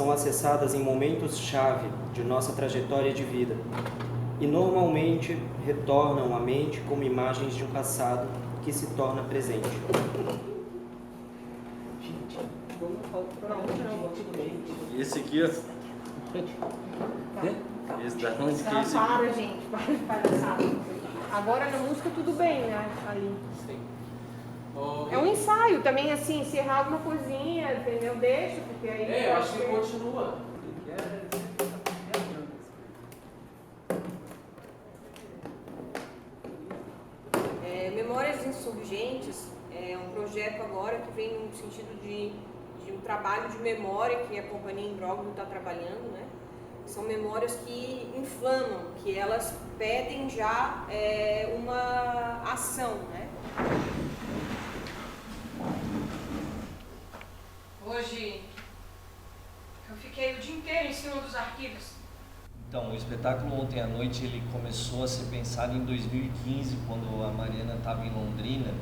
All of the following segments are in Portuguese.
são acessadas em momentos-chave de nossa trajetória de vida e normalmente retornam à mente como imagens de um passado que se torna presente. E esse aqui, ó. Esse da onde que é esse aqui? Para, gente, para de palhaçada. Agora na música tudo bem, né? Ali. Sim. É um ensaio também, assim, se errar alguma coisinha, entendeu? Deixa, porque aí. Eu acho que continua. Memórias Insurgentes é um projeto agora que vem no sentido de um trabalho de memória que a Companhia Imbróglio está trabalhando, né? São memórias que inflamam, que elas pedem já uma ação, né? Hoje eu fiquei o dia inteiro em cima dos arquivos. Então, o espetáculo ontem à noite ele começou a ser pensado em 2015, quando a Mariana estava em Londrina,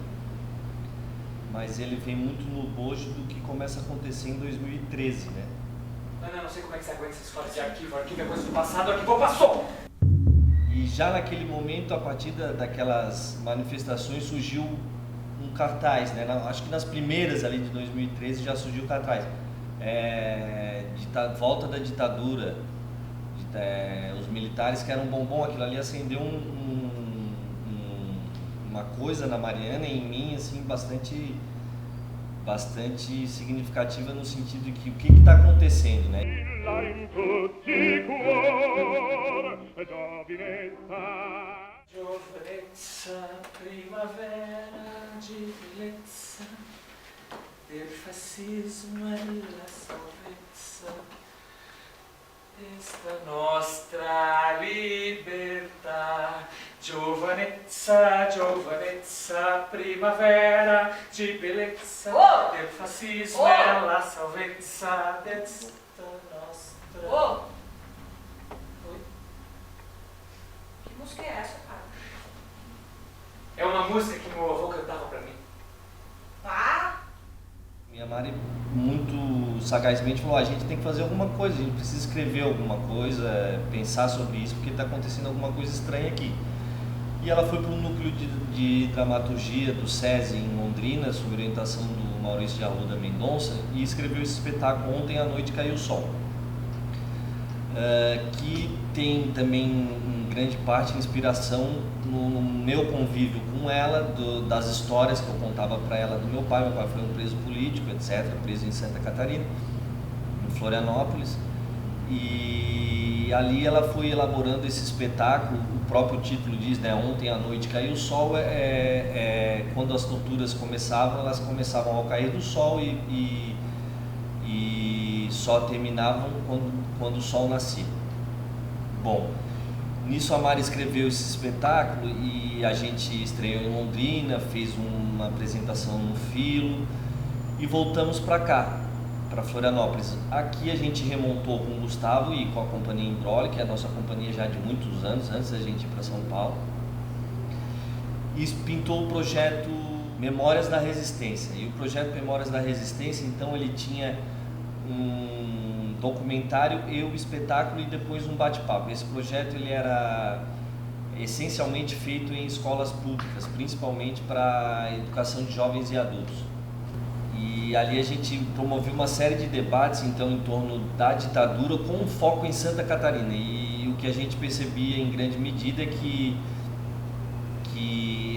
mas ele vem muito no bojo do que começa a acontecer em 2013, né? Não sei como é que você aguenta essa história de arquivo. Arquivo é coisa do passado, arquivo passou! E já naquele momento, a partir daquelas manifestações, surgiu um cartaz, né? Acho que nas primeiras ali de 2013 já surgiu o cartaz. Volta da ditadura. Os militares que eram bombom, aquilo ali acendeu uma coisa na Mariana e em mim, assim, bastante significativa no sentido de que o que está acontecendo, né? Giovinezza, primavera de belezza, del fascismo e la salvezza. Esta nostra libertà, giovanezza, giovanezza, primavera di bellezza, del fascismo e la salvezza desta nostra. Oi? Que música é essa, cara? É uma música que meu avô cantava pra mim. Para! Minha Mari muito sagazmente falou, a gente tem que fazer alguma coisa, a gente precisa escrever alguma coisa, pensar sobre isso, porque está acontecendo alguma coisa estranha aqui. E ela foi para um núcleo de dramaturgia do SESI em Londrina, sob orientação do Maurício de Arruda Mendonça, e escreveu esse espetáculo Ontem à Noite Caiu o Sol, que tem também em grande parte inspiração no meu convívio com ela, das histórias que eu contava para ela do meu pai. Meu pai foi um preso político, etc., preso em Santa Catarina, em Florianópolis, e ali ela foi elaborando esse espetáculo. O próprio título diz, né, Ontem à Noite Caiu o Sol, quando as torturas começavam, elas começavam ao cair do sol e só terminavam quando o sol nascia. Bom, nisso a Mari escreveu esse espetáculo e a gente estreou em Londrina, fez uma apresentação no Filo e voltamos para cá, para Florianópolis. Aqui a gente remontou com o Gustavo e com a Companhia Imbróglio, que é a nossa companhia já de muitos anos, antes da gente ir para São Paulo, e pintou o projeto Memórias da Resistência. E o projeto Memórias da Resistência, então, ele tinha um documentário e o espetáculo e depois um bate-papo. Esse projeto ele era essencialmente feito em escolas públicas, principalmente para a educação de jovens e adultos. E ali a gente promoveu uma série de debates então em torno da ditadura com um foco em Santa Catarina. E o que a gente percebia em grande medida é que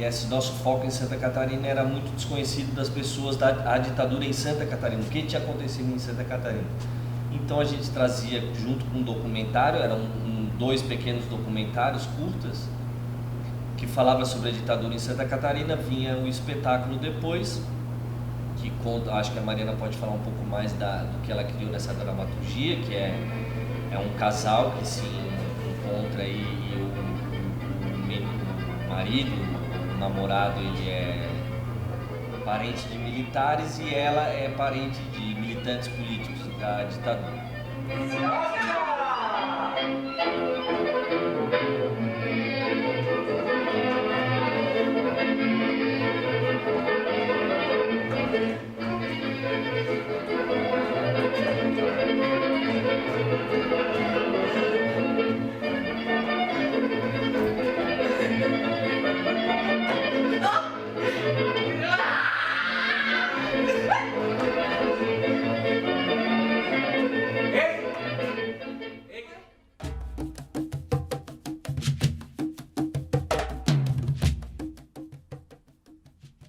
esse nosso foco em Santa Catarina era muito desconhecido das pessoas a ditadura em Santa Catarina, o que tinha acontecido em Santa Catarina. Então a gente trazia junto com um documentário, eram 2 pequenos documentários curtas que falava sobre a ditadura em Santa Catarina. Vinha o espetáculo depois, que conta, acho que a Mariana pode falar um pouco mais do que ela criou nessa dramaturgia, que é um casal que se encontra e o marido, o namorado, ele é parente de militares e ela é parente de militantes políticos da ditadura.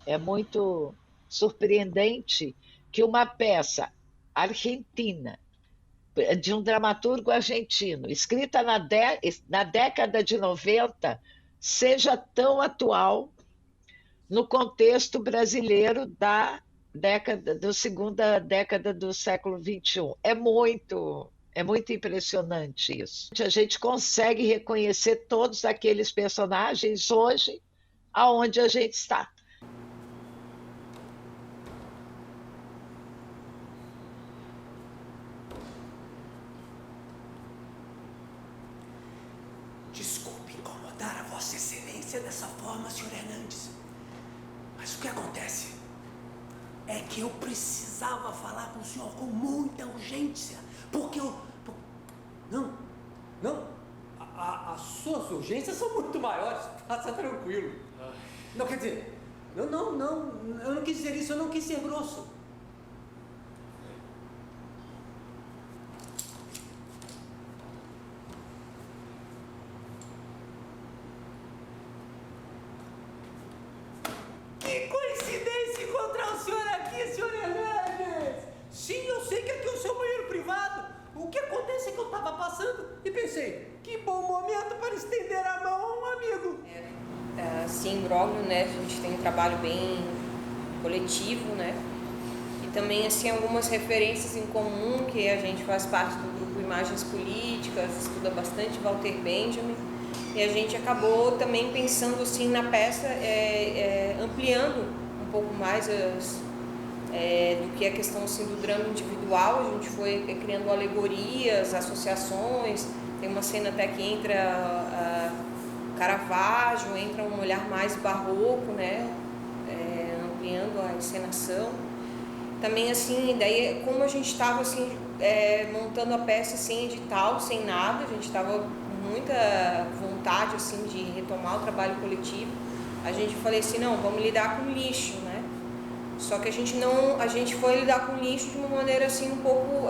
É muito surpreendente que uma peça argentina, de um dramaturgo argentino, escrita na década de 90, seja tão atual no contexto brasileiro da segunda década do século XXI. É muito impressionante isso. A gente consegue reconhecer todos aqueles personagens hoje, aonde a gente está. Desculpe incomodar a Vossa Excelência dessa forma, Sr. Hernandes. Mas o que acontece é que eu precisava falar com o senhor com muita urgência. Porque eu... Não. As suas urgências são muito maiores. Passa tranquilo. Não, quer dizer... Não. Eu não quis dizer isso, eu não quis ser grosso. Que coincidência encontrar o senhor aqui, Sr. Hernandes! Sim, eu sei que aqui é o seu banheiro privado. O que acontece é que eu estava passando e pensei, que bom momento para estender a mão a um amigo. Sim, Imbróglio, né, a gente tem um trabalho bem coletivo, né, e também, assim, algumas referências em comum, que a gente faz parte do grupo Imagens Políticas, estuda bastante Walter Benjamin, e a gente acabou também pensando, assim, na peça, ampliando um pouco mais do que a questão, assim, do drama individual. A gente foi criando alegorias, associações, tem uma cena até que entra Caravaggio, entra um olhar mais barroco, né, ampliando a encenação. Também, assim, daí, como a gente estava, assim, montando a peça sem edital, sem nada, a gente estava com muita vontade, assim, de retomar o trabalho coletivo, a gente falou assim, não, vamos lidar com lixo, né? Só que a gente foi lidar com lixo de uma maneira, assim, um pouco,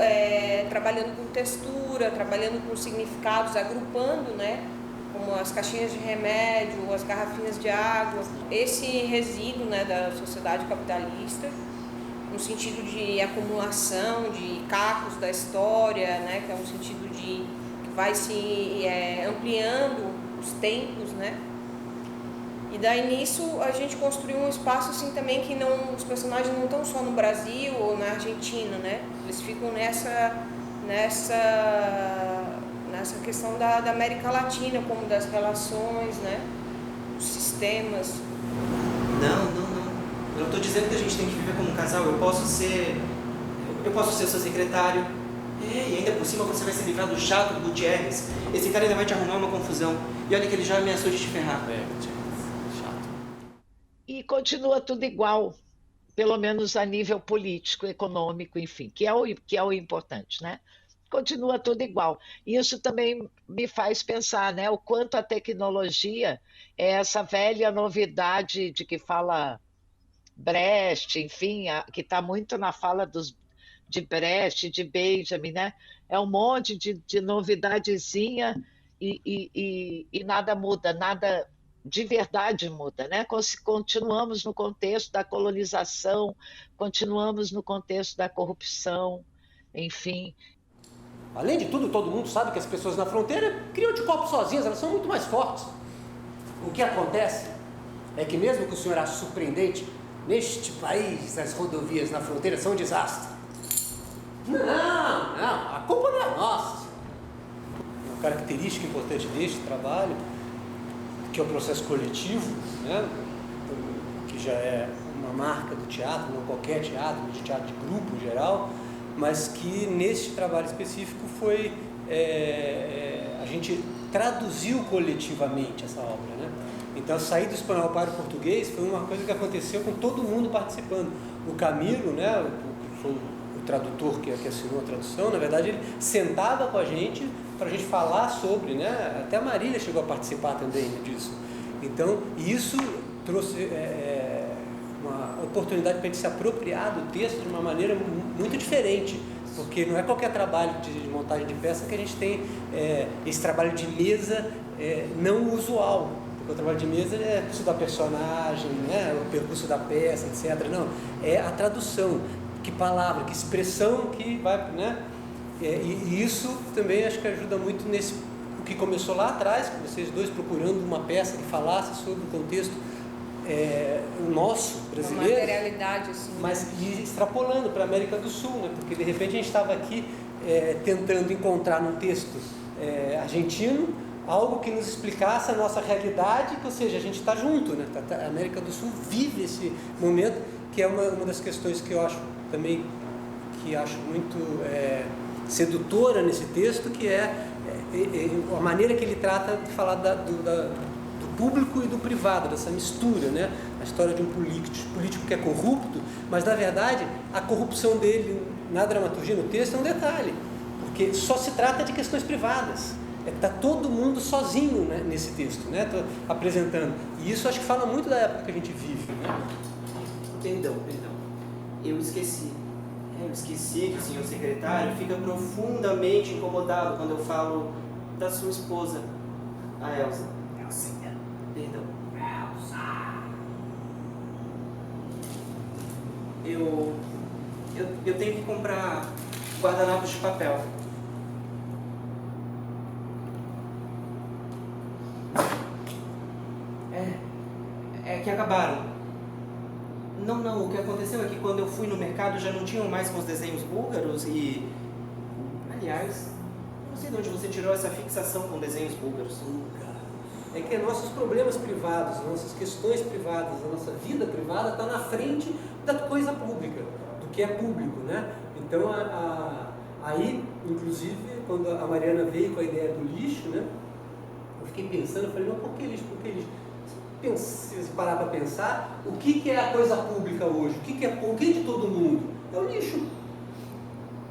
trabalhando com textura, trabalhando com significados, agrupando, né, como as caixinhas de remédio, as garrafinhas de água, esse resíduo, né, da sociedade capitalista, no sentido de acumulação, de cacos da história, né, que é um sentido que vai se ampliando os tempos, né. E daí nisso a gente construiu um espaço, assim, também que os personagens não estão só no Brasil ou na Argentina, né? Eles ficam nessa questão da América Latina, como das relações, né? Os sistemas. Não. Eu não estou dizendo que a gente tem que viver como um casal. Eu posso ser seu secretário. E ainda por cima você vai se livrar do chato do Gutierrez. Esse cara ainda vai te arrumar uma confusão. E olha que ele já ameaçou de te ferrar. E continua tudo igual, pelo menos a nível político, econômico, enfim, que é o importante, né? Continua tudo igual. E isso também me faz pensar, né, o quanto a tecnologia é essa velha novidade de que fala Brecht, enfim, que está muito na fala de Brecht, de Benjamin, né? É um monte de novidadezinha e nada muda, nada de verdade muda, né? Continuamos no contexto da colonização, continuamos no contexto da corrupção, enfim. Além de tudo, todo mundo sabe que as pessoas na fronteira criam de copo sozinhas, elas são muito mais fortes. O que acontece é que mesmo que o senhor ache surpreendente, neste país as rodovias na fronteira são um desastre. Não, a culpa não é nossa. Uma característica importante deste trabalho, que é o processo coletivo, né? Que já é uma marca do teatro, não qualquer teatro, de teatro de grupo em geral, mas que neste trabalho específico foi a gente traduziu coletivamente essa obra, né? Então, sair do espanhol para o português foi uma coisa que aconteceu com todo mundo participando. O Camilo, né, foi o tradutor que assinou a tradução, na verdade ele sentava com a gente para a gente falar sobre, né? Até a Marília chegou a participar também disso. Então, isso trouxe uma oportunidade para a gente se apropriar do texto de uma maneira muito diferente, porque não é qualquer trabalho de montagem de peça que a gente tem esse trabalho de mesa não usual, O trabalho de mesa é estudar personagem, né? O percurso da peça, etc. Não, é a tradução, que palavra, que expressão que vai, né? E isso também acho que ajuda muito nesse o que começou lá atrás, com vocês dois procurando uma peça que falasse sobre o contexto o nosso brasileiro, uma materialidade assim, mas e extrapolando para a América do Sul, né? Porque de repente a gente estava aqui tentando encontrar num texto argentino algo que nos explicasse a nossa realidade, que, ou seja, a gente está junto, né? A América do Sul vive esse momento, que é uma das questões que eu acho também, que acho muito sedutora nesse texto, que é a maneira que ele trata de falar do público e do privado, dessa mistura, né? A história de um político que é corrupto, mas na verdade a corrupção dele na dramaturgia, no texto, é um detalhe, porque só se trata de questões privadas. Está todo mundo sozinho, né, nesse texto, né? Tô apresentando. E isso acho que fala muito da época que a gente vive, né? Perdão. Eu esqueci que o senhor secretário fica profundamente incomodado quando eu falo da sua esposa, a Elsa. Perdão. Eu tenho que comprar guardanapos de papel. É que acabaram. Não, o que aconteceu é que quando eu fui no mercado já não tinham mais com os desenhos búlgaros e... Aliás, eu não sei de onde você tirou essa fixação com desenhos búlgaros. É que nossos problemas privados, nossas questões privadas, a nossa vida privada está na frente da coisa pública, do que é público, né? Então, aí, inclusive, quando a Mariana veio com a ideia do lixo, né? Eu fiquei pensando, eu falei, não, por que lixo? Por que lixo? Se parar para pensar, o que é a coisa pública hoje? O que é de todo mundo? É o lixo.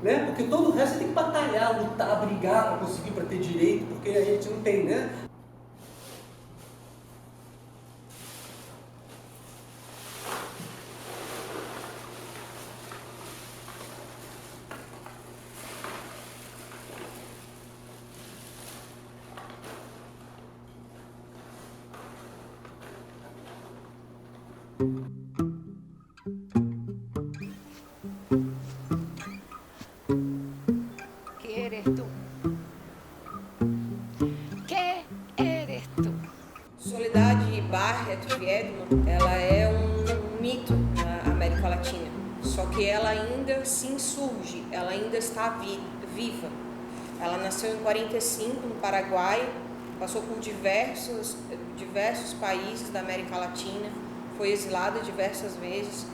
Né? Porque todo o resto você tem que batalhar, lutar, brigar para conseguir, para ter direito, porque a gente não tem, né? Soledad Barrett-Weidman, ela é um mito na América Latina, só que ela ainda se insurge, ela ainda está viva. Ela nasceu em 45 no Paraguai, passou por diversos países da América Latina, foi exilada diversas vezes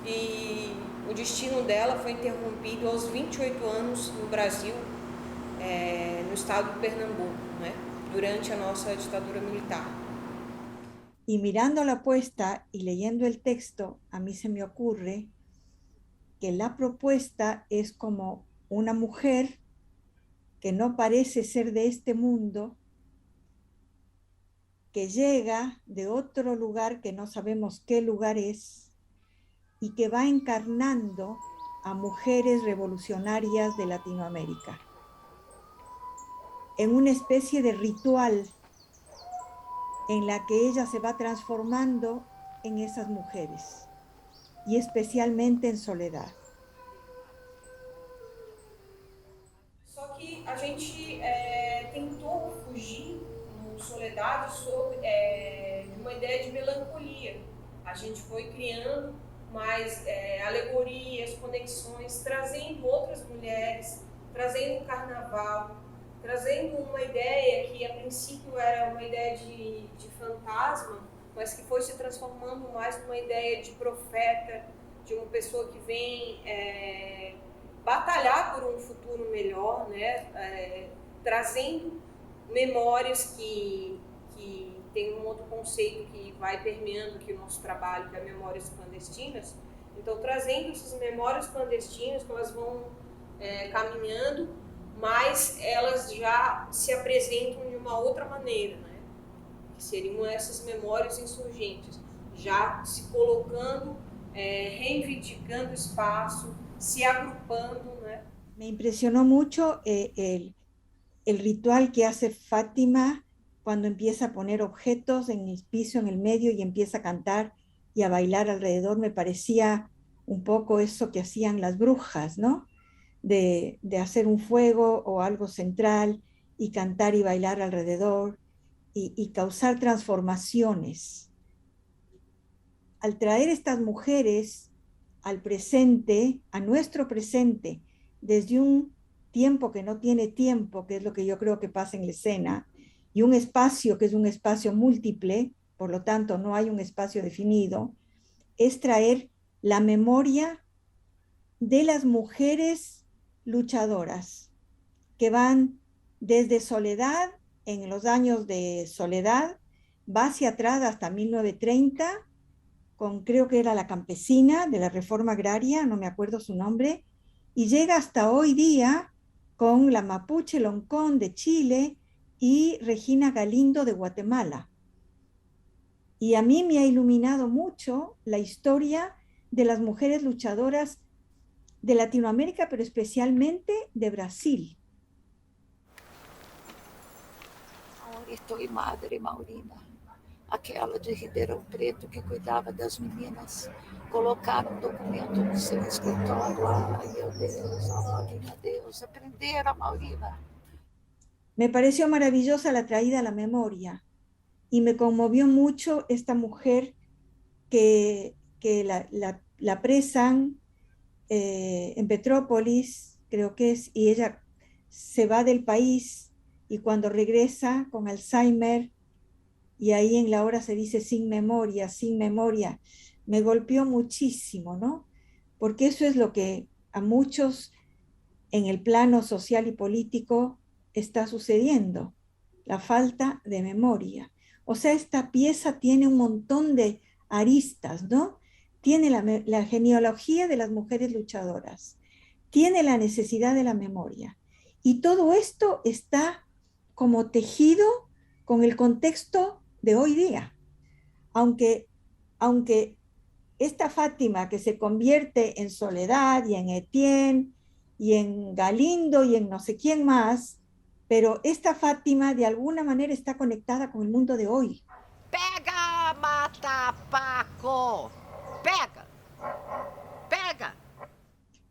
e o destino dela foi interrompido aos 28 anos no Brasil, no estado de Pernambuco, né, durante a nossa ditadura militar. Y mirando la puesta y leyendo el texto, a mí se me ocurre que la propuesta es como una mujer que no parece ser de este mundo, que llega de otro lugar que no sabemos qué lugar es y que va encarnando a mujeres revolucionarias de Latinoamérica en una especie de ritual en la que ella se va transformando en esas mujeres, y especialmente en Soledad. Só que a gente tentou fugir no Soledad de uma ideia de melancolia. A gente foi criando mais alegorias, conexões, trazendo outras mulheres, trazendo o carnaval, trazendo uma ideia que a princípio era uma ideia de fantasma, mas que foi se transformando mais numa ideia de profeta, de uma pessoa que vem batalhar por um futuro melhor, né? Trazendo memórias que tem um outro conceito que vai permeando aqui o nosso trabalho, que é memórias clandestinas. Então, trazendo essas memórias clandestinas, que elas vão caminhando, mas elas já se apresentam de uma outra maneira, né? Que seriam essas memórias insurgentes, já se colocando, reivindicando espaço, se agrupando, né? Me impresionó mucho el ritual que hace Fátima, cuando empieza a poner objetos en el piso, en el medio, y empieza a cantar y a bailar alrededor. Me parecía un poco eso que hacían las brujas, ¿no? De hacer un fuego o algo central y cantar y bailar alrededor y causar transformaciones. Al traer estas mujeres al presente, a nuestro presente, desde un tiempo que no tiene tiempo, que es lo que yo creo que pasa en la escena, y un espacio que es un espacio múltiple, por lo tanto no hay un espacio definido, es traer la memoria de las mujeres luchadoras que van desde Soledad, en los años de Soledad, va hacia atrás hasta 1930, con creo que era la campesina de la reforma agraria, no me acuerdo su nombre, y llega hasta hoy día con la Mapuche Loncón de Chile y Regina Galindo de Guatemala. Y a mí me ha iluminado mucho la historia de las mujeres luchadoras de Latinoamérica, pero especialmente de Brasil. Ahora estou madre, Maurina. Aquela de Ribeirão Preto que cuidava das meninas. Colocaram um documento no seu escritório. Ai, meu Deus, Maurina, Deus. Aprenderam, Maurina. Me pareció maravillosa la traída a la memoria y me conmovió mucho esta mujer que la apresan en Petrópolis, creo que es, y ella se va del país y cuando regresa con Alzheimer, y ahí en la obra se dice sin memoria, me golpeó muchísimo, ¿no? Porque eso es lo que a muchos en el plano social y político está sucediendo, la falta de memoria. O sea, esta pieza tiene un montón de aristas, ¿no? Tiene la genealogía de las mujeres luchadoras, tiene la necesidad de la memoria, y todo esto está como tejido con el contexto de hoy día. Aunque esta Fátima que se convierte en Soledad y en Etienne y en Galindo y en no sé quién más, pero esta Fátima de alguna manera está conectada con el mundo de hoy. Pega, mata, Paco. Pega. Pega.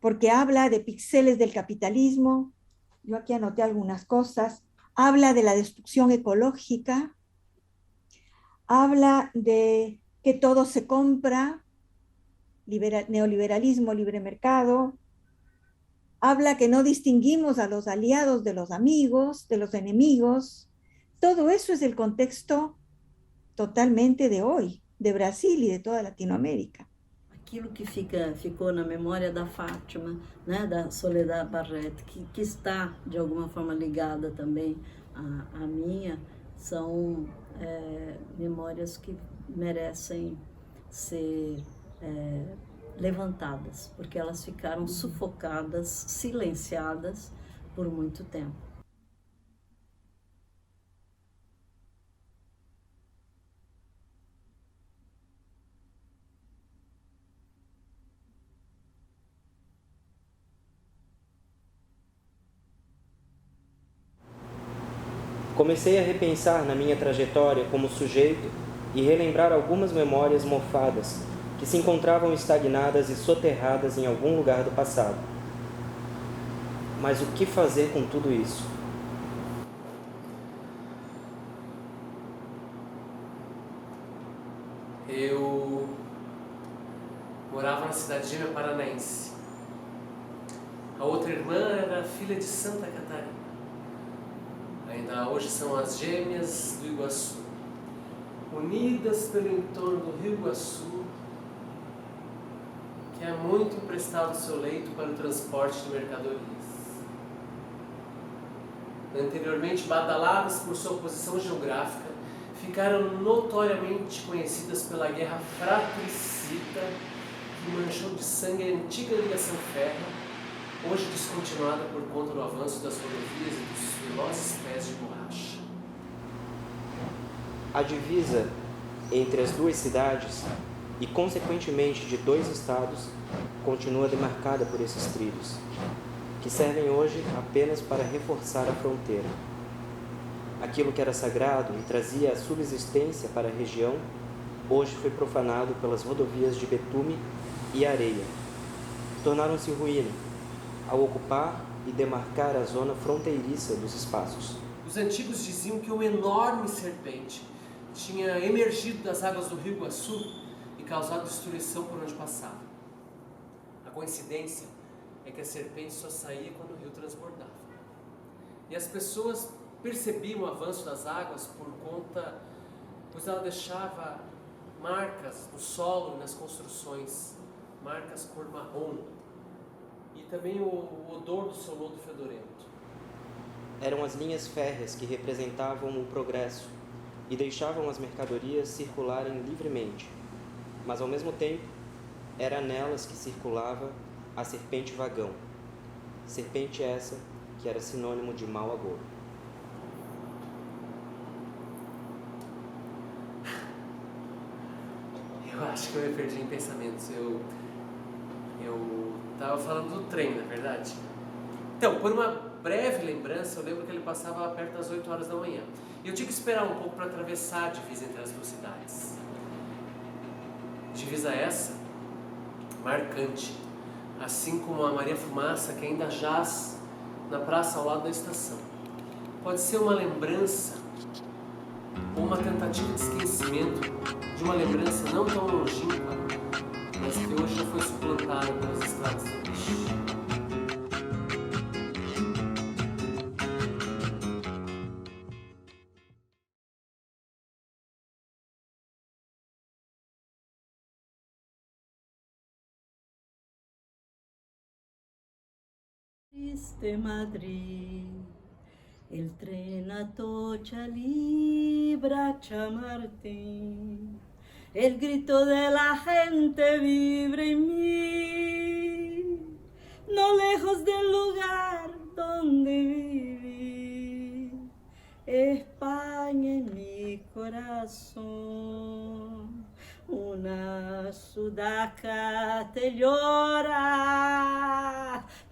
Porque habla de píxeles del capitalismo, yo aquí anoté algunas cosas, habla de la destrucción ecológica, habla de que todo se compra, neoliberalismo, libre mercado, habla que no distinguimos a los aliados de los amigos, de los enemigos. Todo eso es el contexto totalmente de hoy, de Brasil y de toda Latinoamérica. Aquilo que ficou na memória da Fátima, né, da Soledad Barrete, que está de alguma forma ligada também à minha, são memórias que merecem ser levantadas, porque elas ficaram sufocadas, silenciadas por muito tempo. Comecei a repensar na minha trajetória como sujeito e relembrar algumas memórias mofadas que se encontravam estagnadas e soterradas em algum lugar do passado. Mas o que fazer com tudo isso? Eu morava na cidade gêmea paranaense. A outra irmã era filha de Santa Catarina. Ainda hoje são as gêmeas do Iguaçu, unidas pelo entorno do Rio Iguaçu, que há muito emprestado seu leito para o transporte de mercadorias. Anteriormente badaladas por sua posição geográfica, ficaram notoriamente conhecidas pela guerra fratricida que manchou de sangue a antiga ligação férrea, hoje descontinuada por conta do avanço das rodovias e dos velozes pés de borracha. A divisa entre as duas cidades e, consequentemente, de dois estados, continua demarcada por esses trilhos, que servem hoje apenas para reforçar a fronteira. Aquilo que era sagrado e trazia a subsistência para a região, hoje foi profanado pelas rodovias de betume e areia. Tornaram-se ruína, ao ocupar e demarcar a zona fronteiriça dos espaços. Os antigos diziam que uma enorme serpente tinha emergido das águas do rio Iguaçu e causado destruição por onde passava. A coincidência é que a serpente só saía quando o rio transbordava. E as pessoas percebiam o avanço das águas pois ela deixava marcas no solo e nas construções, marcas cor marrom, e também o odor do seu lodo fedorento. Eram as linhas férreas que representavam o progresso e deixavam as mercadorias circularem livremente, mas ao mesmo tempo era nelas que circulava a serpente vagão, serpente essa que era sinônimo de mau agouro. Eu acho que eu me perdi em pensamentos. Eu estava falando do trem, na verdade. Então, por uma breve lembrança, eu lembro que ele passava perto das 8 horas da manhã. E eu tinha que esperar um pouco para atravessar a divisa entre as duas cidades. Divisa essa, marcante, assim como a Maria Fumaça, que ainda jaz na praça ao lado da estação. Pode ser uma lembrança ou uma tentativa de esquecimento de uma lembrança não tão longínqua, mas que hoje já foi suplantada pelas estradas do lixo. Triste Madrid, el tren Atocha libra Chamartín, el grito de la gente vibra en mí, no lejos del lugar donde viví, España en mi corazón, una sudaca te llora,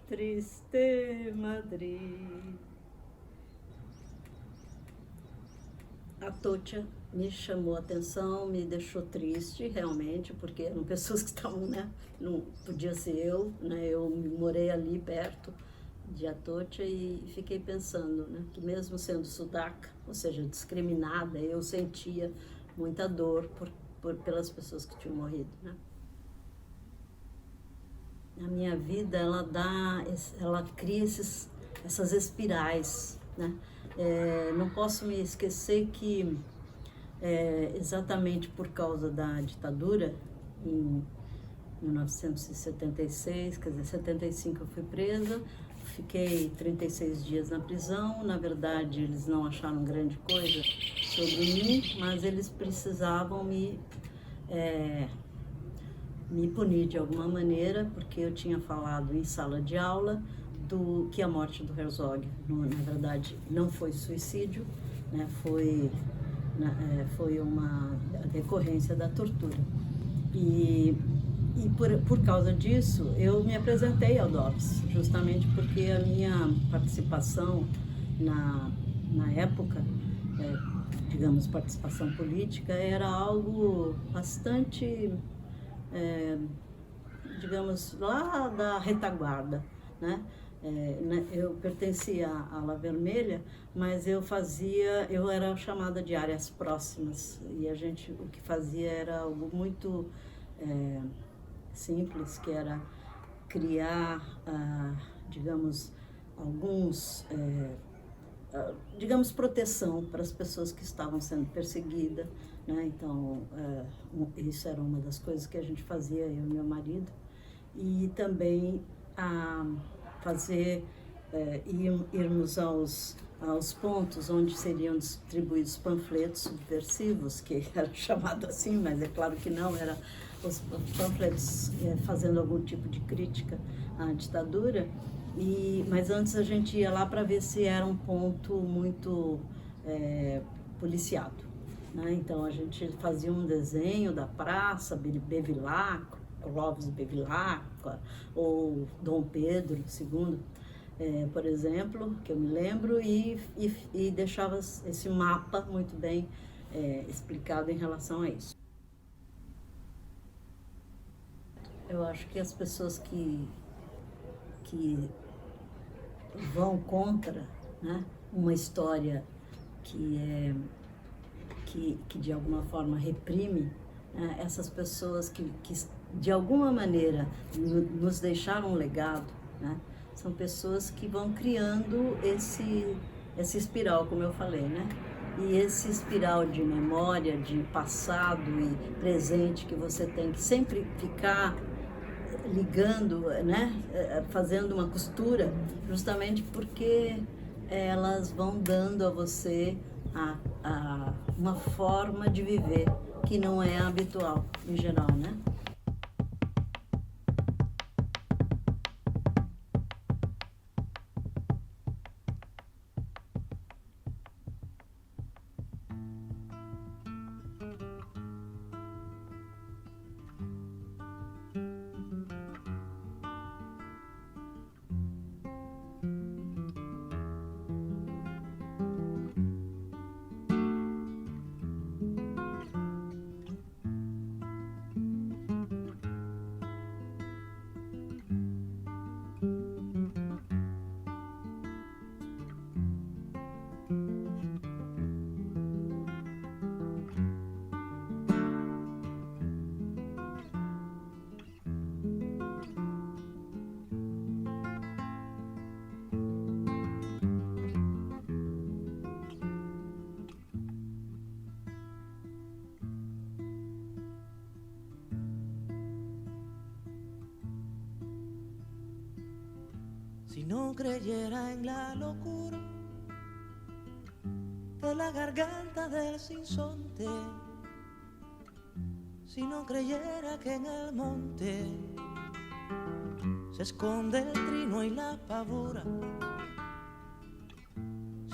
triste Madrid. Atocha me chamou a atenção, me deixou triste realmente, porque eram pessoas que estavam, né? Não podia ser eu, né? Eu morei ali perto de Atocha e fiquei pensando, né? Que mesmo sendo sudaca, ou seja, discriminada, eu sentia muita dor pelas pessoas que tinham morrido, né? A minha vida, ela cria essas espirais, né? Não posso me esquecer que, exatamente por causa da ditadura, em 1976, quer dizer, 75 eu fui presa, fiquei 36 dias na prisão. Na verdade, eles não acharam grande coisa sobre mim, mas eles precisavam me punir de alguma maneira, porque eu tinha falado em sala de aula que a morte do Herzog, na verdade, não foi suicídio, né? Foi uma decorrência da tortura. E por causa disso, eu me apresentei ao DOPS, justamente porque a minha participação na época, digamos, participação política, era algo bastante, digamos, lá da retaguarda, né? Eu pertencia à ala vermelha, mas eu era chamada de áreas próximas, e o que fazia era algo muito simples, que era criar, digamos, digamos, proteção para as pessoas que estavam sendo perseguidas, né? Então, isso era uma das coisas que a gente fazia, eu e meu marido, e também irmos aos pontos onde seriam distribuídos panfletos subversivos, que era chamado assim, mas é claro que não, era os panfletos fazendo algum tipo de crítica à ditadura. Mas antes a gente ia lá para ver se era um ponto muito policiado, né? Então a gente fazia um desenho da praça, Bevilacqua, Clóvis Bevilacqua, ou Dom Pedro II, por exemplo, que eu me lembro, e deixava esse mapa muito bem explicado em relação a isso. Eu acho que as pessoas que vão contra, né, uma história que de alguma forma reprime, né, essas pessoas que de alguma maneira nos deixaram um legado, né, são pessoas que vão criando essa espiral, como eu falei, né? E esse espiral de memória, de passado e presente que você tem que sempre ficar ligando, né? Fazendo uma costura, justamente porque elas vão dando a você uma forma de viver que não é habitual em geral, né? Si no creyera en la locura de la garganta del sinsonte, si no creyera que en el monte se esconde el trino y la pavura,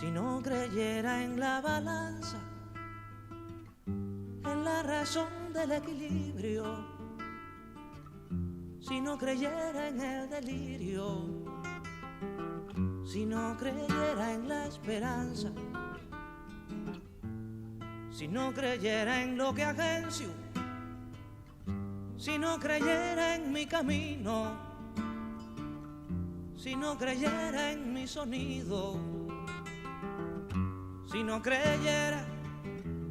si no creyera en la balanza, en la razón del equilibrio, si no creyera en el delirio, si no creyera en la esperanza, si no creyera en lo que agencio, si no creyera en mi camino, si no creyera en mi sonido, si no creyera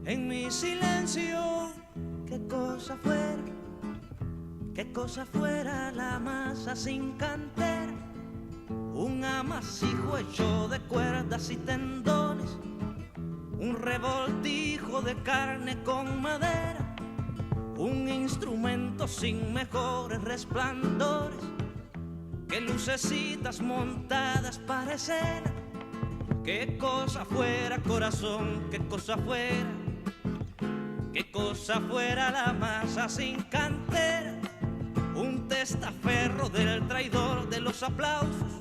en mi silencio, qué cosa fuera la masa sin cantera, un amasijo hecho de cuerdas y tendones, un revoltijo de carne con madera, un instrumento sin mejores resplandores que lucecitas montadas para escena. Qué cosa fuera, corazón, qué cosa fuera la masa sin cantera, un testaferro del traidor de los aplausos,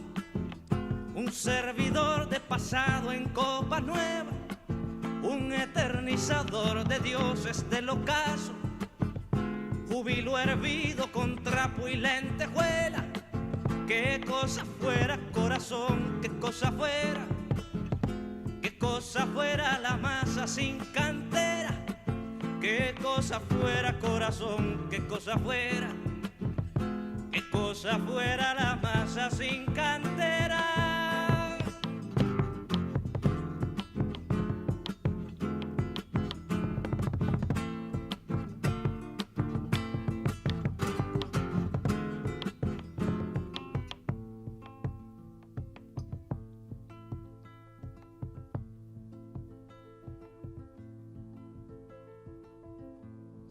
un servidor de pasado en copa nueva, un eternizador de dioses del ocaso, júbilo hervido con trapo y lentejuela. Qué cosa fuera, corazón, qué cosa fuera la masa sin cantera, qué cosa fuera, corazón, qué cosa fuera la masa sin cantera.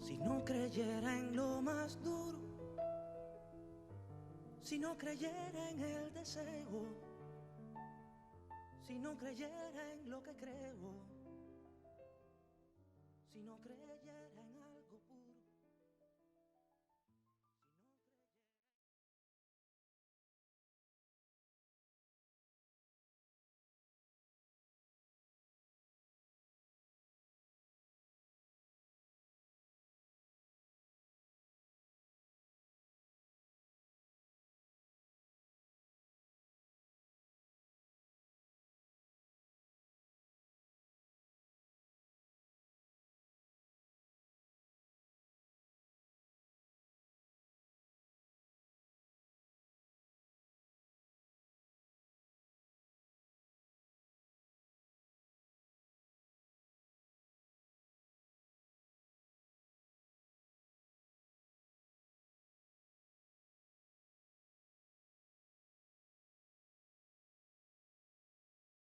Si no creyera en lo más duro, si no creyera en el deseo, si no creyera en lo que creo, si no creyera